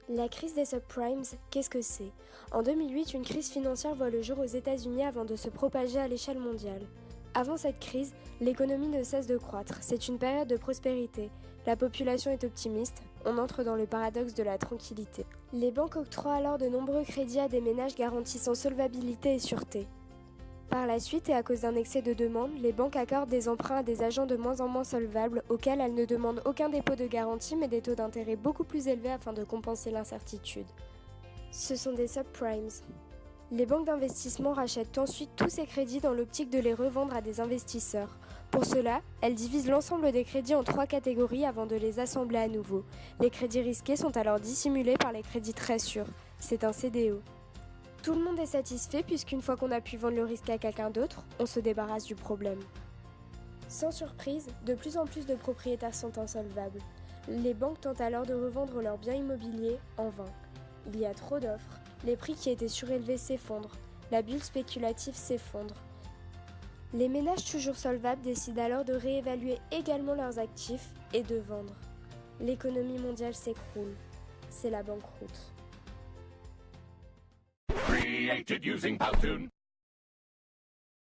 La crise des subprimes, qu'est-ce que c'est? En 2008, une crise financière voit le jour aux États-Unis avant de se propager à l'échelle mondiale. Avant cette crise, l'économie ne cesse de croître, c'est une période de prospérité. La population est optimiste, on entre dans le paradoxe de la tranquillité. Les banques octroient alors de nombreux crédits à des ménages garantissant solvabilité et sûreté. Par la suite, et à cause d'un excès de demande, les banques accordent des emprunts à des agents de moins en moins solvables auxquels elles ne demandent aucun dépôt de garantie mais des taux d'intérêt beaucoup plus élevés afin de compenser l'incertitude. Ce sont des subprimes. Les banques d'investissement rachètent ensuite tous ces crédits dans l'optique de les revendre à des investisseurs. Pour cela, elles divisent l'ensemble des crédits en 3 catégories avant de les assembler à nouveau. Les crédits risqués sont alors dissimulés par les crédits très sûrs. C'est un CDO. Tout le monde est satisfait puisqu'une fois qu'on a pu vendre le risque à quelqu'un d'autre, on se débarrasse du problème. Sans surprise, de plus en plus de propriétaires sont insolvables. Les banques tentent alors de revendre leurs biens immobiliers en vain. Il y a trop d'offres, les prix qui étaient surélevés s'effondrent, la bulle spéculative s'effondre. Les ménages toujours solvables décident alors de réévaluer également leurs actifs et de vendre. L'économie mondiale s'écroule. C'est la banqueroute. Created using Powtoon.